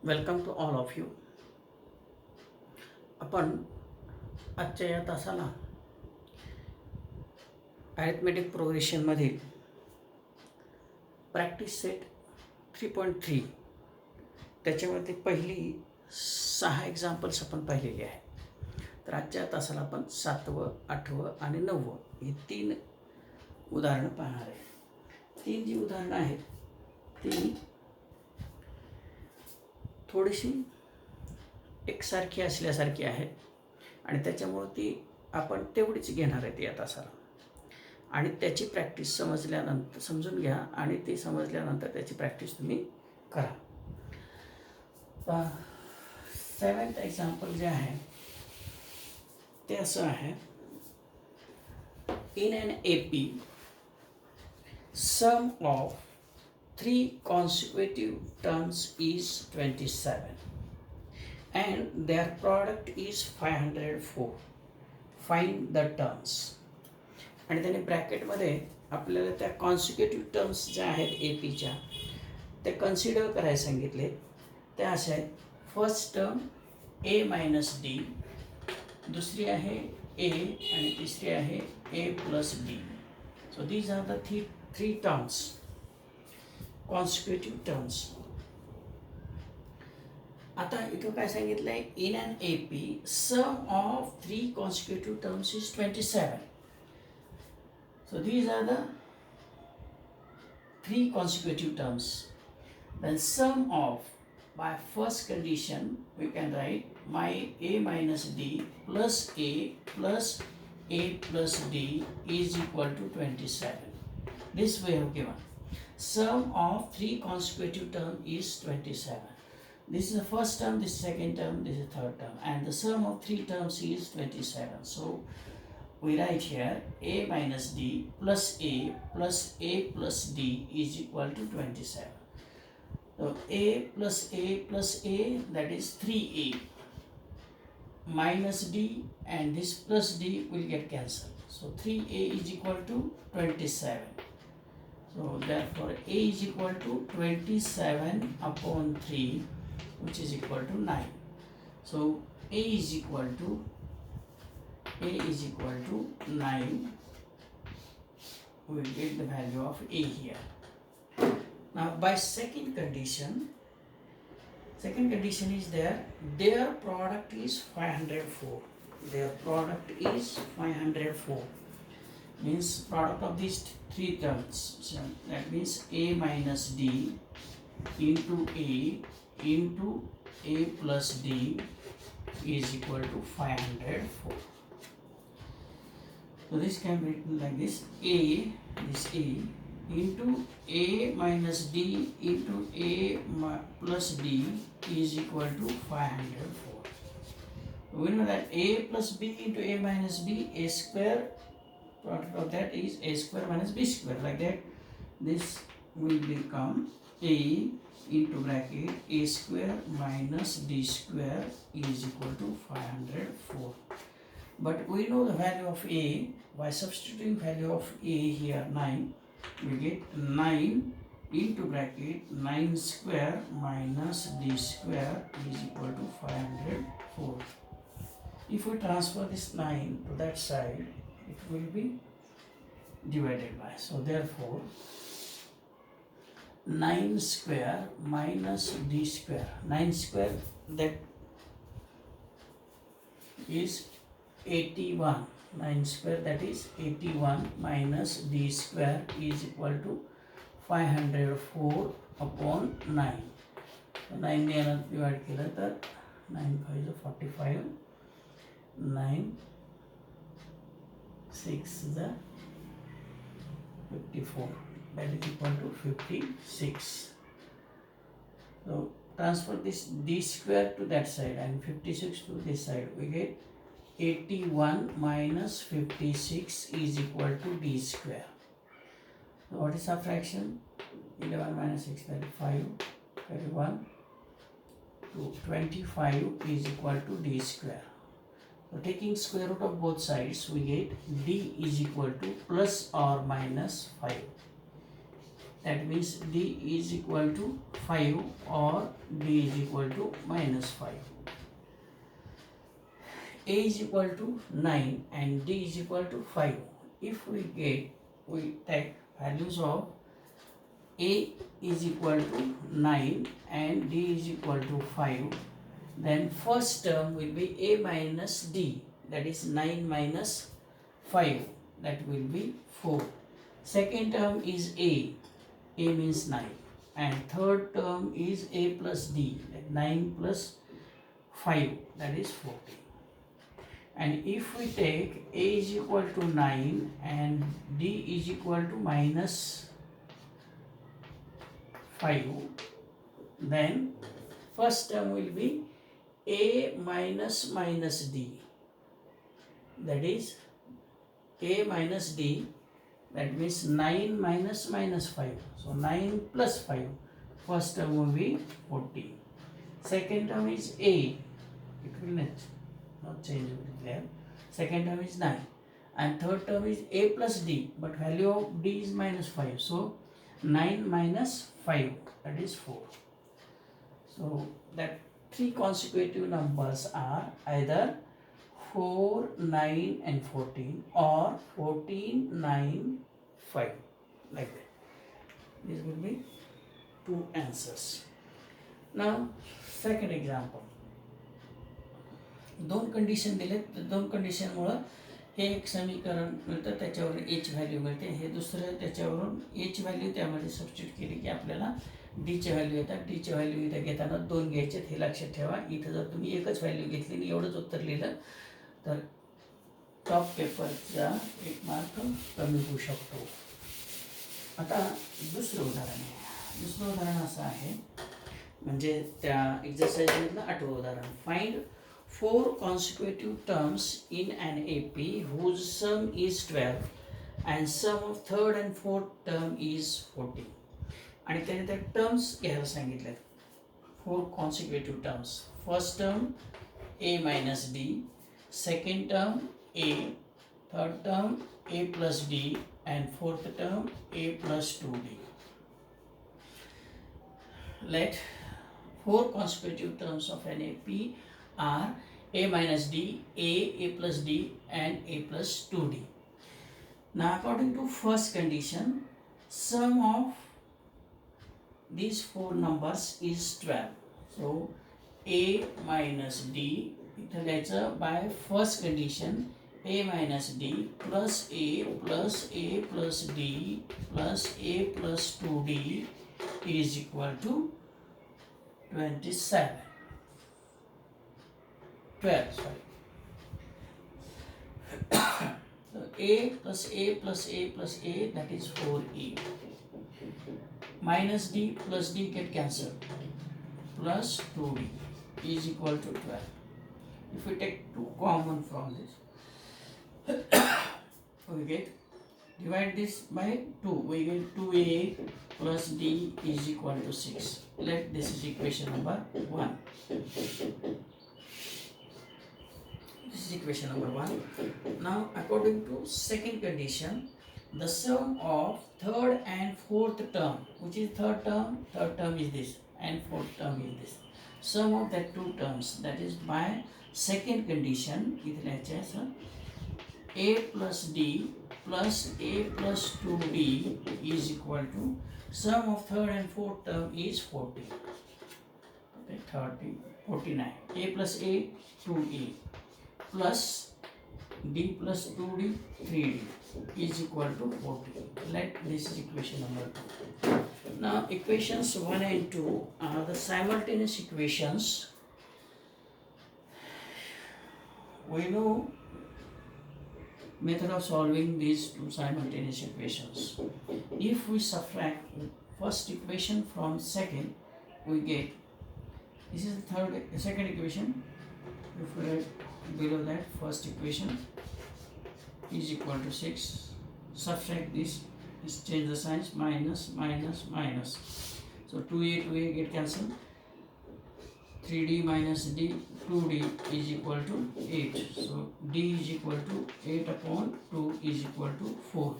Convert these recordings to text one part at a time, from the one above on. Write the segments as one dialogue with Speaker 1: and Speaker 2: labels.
Speaker 1: Welcome to all of you. आपण आजच्या या तासाला ॲरिथमेटिक प्रोग्रेशनमधील प्रॅक्टिस सेट 3.3 त्याच्यावरती पहिली 6 एक्झाम्पल्स आपण पाहिलेली आहे. तर आजच्या तासाला आपण 7वं, 8वं आणि 9वं ही 3 उदाहरणं पाहणार आहे. 3 जी उदाहरणं आहेत ती थोडीशी एकसारखी असल्यासारखी आहे आणि त्याच्यामुळं ती आपण तेवढीच घेणार आहेत या तासाला. आणि त्याची प्रॅक्टिस समजून घ्या आणि ती समजल्यानंतर त्याची प्रॅक्टिस तुम्ही करा. 7th एक्झाम्पल जे आहे ते असं आहे. In an AP sum of 3 consecutive terms is 27 and their product is 504. Find the terms. आणि त्याने ब्रॅकेटमध्ये आपल्याला त्या कॉन्सिक्युटिव्ह टर्म्स ज्या आहेत APच्या ते कन्सिडर करायला सांगितले. त्या अशा आहेत. First term A minus D, दुसरी आहे A आणि तिसरी आहे A plus D. So these are the three terms, consecutive terms. आता इथं काय सांगितलं आहे. In an AP sum of 3 consecutive terms is 27. So these are the 3 consecutive terms. Then sum of, by first condition we can write my A minus D plus A plus D is equal to 27. This we have given. Sum of 3 consecutive term is 27. This is the first term, this is second term, this is third term, and the sum of 3 terms is 27. So we write here A minus D plus A plus D is equal to 27. So A plus A, that is 3A minus D, and this plus D will get cancelled. So 3A is equal to 27. So therefore A is equal to 27 upon 3, which is equal to 9. So A is equal to 9. We will get the value of A here. Now by second condition is there. Their product is 504. Their product is 504. Means product of these 3 terms. So that means A minus D into A plus D is equal to 504. So this can be written like this. A into A minus D into A plus D is equal to 504. We know that A plus B into A minus B, A square, product of that is A square minus B square. Like that, this will become A into bracket A square minus D square is equal to 504. But we know the value of A. By substituting value of A here 9, we get 9 into bracket 9 square minus D square is equal to 504. If we transfer this 9 to that side, it will be divided by. So therefore 9 square minus D square. 9 square, that is 81. 9 square, that is 81 minus D square is equal to 504 upon 9. So 9 ने याला divide केलं तर 9 5 is 45, 9 6 is 54, that is equal to 56. So transfer this D square to that side and 56 to this side. We get 81 minus 56 is equal to D square. So what is our fraction? 11 minus 6, 35, 31 to 25 is equal to D square. So taking square root of both sides, we get D is equal to plus or minus 5. that means D is equal to 5 or D is equal to minus 5. A is equal to 9 and D is equal to 5. If we take values of A is equal to 9 and D is equal to 5, then first term will be A minus D, that is 9 minus 5, that will be 4. Second term is A means 9, and third term is A plus D, that 9 plus 5, that is 40. And if we take A is equal to 9 and D is equal to minus 5, then first term will be A minus minus D, that is A minus D, that means 9 minus minus 5. So 9 plus 5, first term will be 40. Second term is A, it will not change there. Second term is 9 and third term is A plus D, but value of D is minus 5. So 9 minus 5, that is 4. So that three consecutive numbers are either 4, 9 and 14 or 14, 9, 5, like that. These will be two answers. Now second example. दोन condition दिलेत, दोन कंडिशनमुळं हे एक समीकरण मिळतं, त्याच्यावर H value मिळते. हे दुसरं त्याच्यावरून एच व्हॅल्यू त्यामध्ये सबस्टिट्यूट केली की आपल्याला डीचे व्हॅल्यू येतात. डीचे व्हॅल्यू इथं घेताना दोन घ्यायचे, हे लक्षात ठेवा. इथं जर तुम्ही एकच व्हॅल्यू घेतली आणि एवढंच उत्तर लिहिलं तर टॉप पेपरचा एक मार्क कमी होऊ शकतो. आता दुसरं उदाहरण आहे. दुसरं उदाहरण असं आहे, म्हणजे त्या एक्झरसाइजमधलं 8वं उदाहरण. Find 4 consecutive terms in an AP whose sum is 12 and sum of third and fourth term is 40. आणि त्याने त्या टर्म्स घ्यायला सांगितल्यात. 4 consecutive terms. First term A minus D, second term A, third term A plus D and fourth term A plus 2D. Let 4 consecutive terms of an AP are A minus D, A plus D and A plus 2D. Now according to first condition, sum of these four numbers is 12. So A minus D, इथं लिहायचं by first condition A minus D plus A plus A plus D plus A plus 2D is equal to 27. 12, sorry. So A plus A plus A plus A, that is 4A. Minus D plus D get cancelled. Plus 2D is equal to 12. If we take 2 common from this, we get, divide this by 2, we get 2A plus D is equal to 6. Let this is equation number 1. This is equation number 1. Now according to second condition, the sum of third and fourth term, which is third term is this and fourth term is this. Sum of that two terms, that is by second condition, A plus D plus A plus 2D is equal to sum of third and fourth term is 40. Okay, 30, 49. A plus A, 2A. Plus D plus 2D, 3D is equal to 40. Let this is equation number 2. Now equations 1 and 2 are the simultaneous equations. We know method of solving these two simultaneous equations. If we subtract first equation from second, we get, this is the second equation. If we add below that first equation is equal to 6, subtract this change the signs, minus minus minus. So 2A get cancelled, 3D minus D, 2D is equal to 8. So D is equal to 8 upon 2 is equal to 4.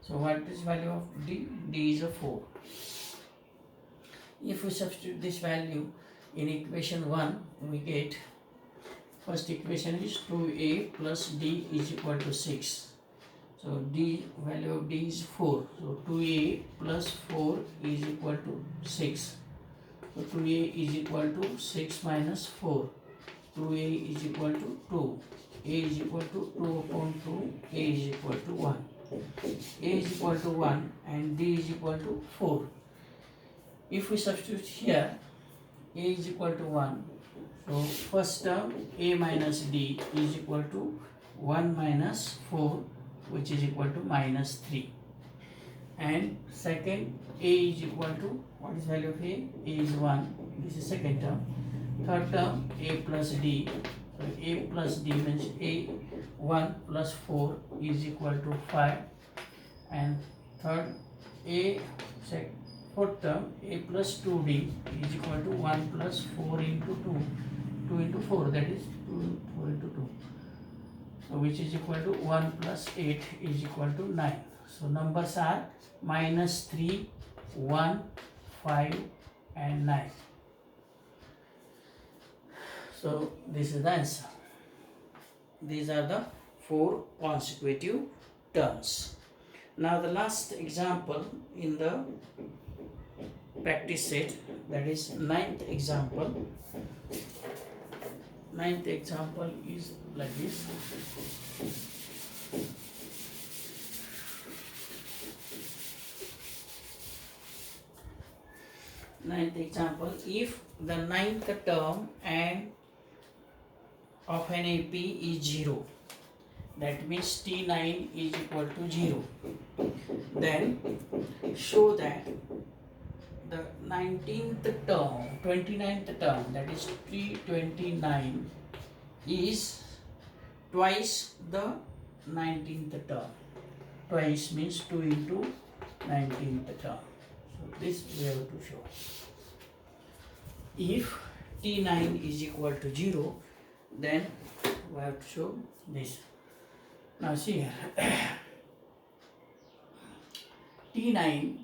Speaker 1: So what is value of d? D is a 4. If we substitute this value in equation 1, we get first equation is 2a plus d is equal to 6. So d, value of d is 4. So 2a plus 4 is equal to 6. So 2a is equal to 6 minus 4. 2a is equal to 2. A is equal to 2 upon 2. A is equal to 1. A is equal to 1 and d is equal to 4. If we substitute here, a is equal to 1. So first term a minus d is equal to 1 minus 4, which is equal to minus 3. And second, a is equal to, what is value of a? A is 1. This is second term. Third term a plus d. So a plus d means a 1 plus 4 is equal to 5. And third, fourth term a plus 2d is equal to 1 plus 4 into 2. 2 into 4, that is 4 into 2. So which is equal to 1 plus 8 is equal to 9. So numbers are minus 3, 1, 5 and 9. So this is the answer. These are the 4 consecutive terms. Now the last example in the practice set, that is 9th example. 9th example is like this. Ninth example, if the 9th term and of an AP is 0, that means T9 is equal to 0, then show that the 19th term, 29th term, that is T29 is twice the 19th term. Twice means 2 into 19th term. So this we have to show. If T9 is equal to 0, then we have to show this. Now see here, T9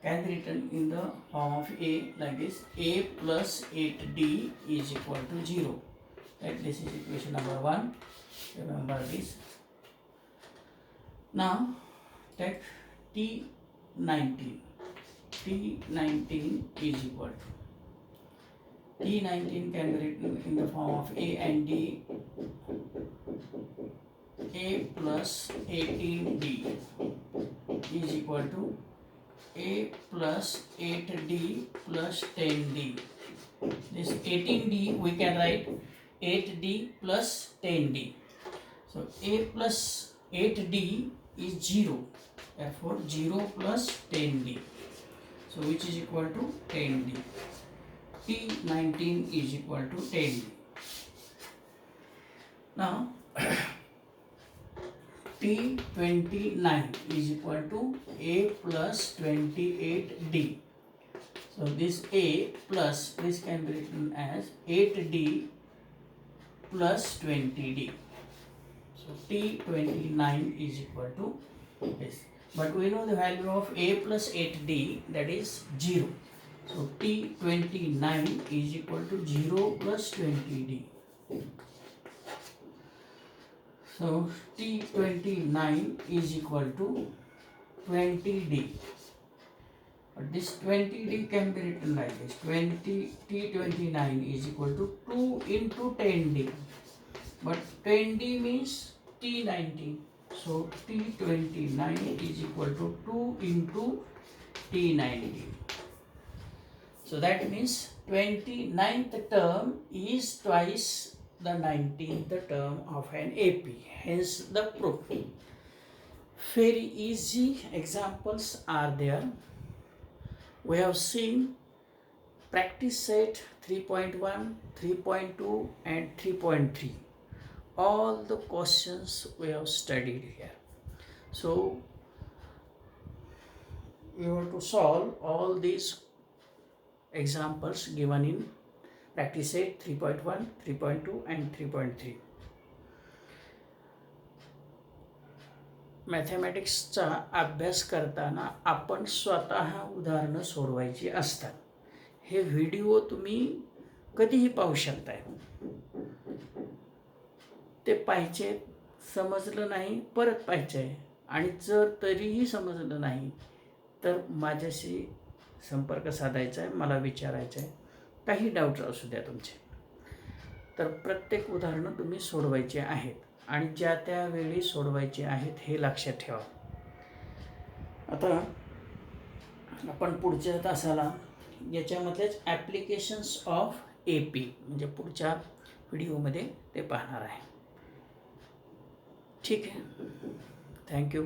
Speaker 1: can be written in the form of A like this: A plus 8D is equal to 0. Right? This is equation number 1. Remember this. Now take T19. T19 is equal to, T19 can be written in the form of A and D. A plus 18D is equal to A plus 8D plus 10D. This 18D we can write 8D plus 10D. So A plus 8D is 0. Therefore 0 plus 10D. So which is equal to 10D. T19 is equal to 10D. Now T29 is equal to A plus 28D. So this A plus, this can be written as 8D plus 20D. So T29 is equal to this. But we know the value of A plus 8D, that is 0. So T29 is equal to 0 plus 20D. So T29 is equal to 20D. But this 20D can be written like this. T29 is equal to 2 into 10D. But 10D means T19. So T29 is equal to 2 into T19. So that means 29th term is twice the 19th term of an AP. Hence the proof. Very easy examples are there. We have seen practice set 3.1, 3.2 and 3.3. All the questions we have studied here. So you have to solve all these examples given in practice set 3.1, 3.2 and 3.3. मॅथमॅटिक्सचा अभ्यास करताना आपण स्वतः उदाहरणं सोडवायची असतात. हे video तुम्ही कधीही पाहू शकताय. ते पाहिजे, समजलं नाही परत पाहिजे आहे, आणि जर तरीही समजलं नाही तर माझ्याशी संपर्क साधायचा आहे, मला विचारायचं आहे. काही डाऊट असू द्या तुमचे, तर प्रत्येक उदाहरणं तुम्ही सोडवायची आहेत आणि ज्या त्यावेळी सोडवायचे आहेत हे लक्षात ठेवा. आता आपण पुढच्या तासाला याच्यामधलेच ॲप्लिकेशन्स ऑफ AP म्हणजे पुढच्या व्हिडिओमध्ये ते पाहणार आहे. ठीक आहे, थँक्यू.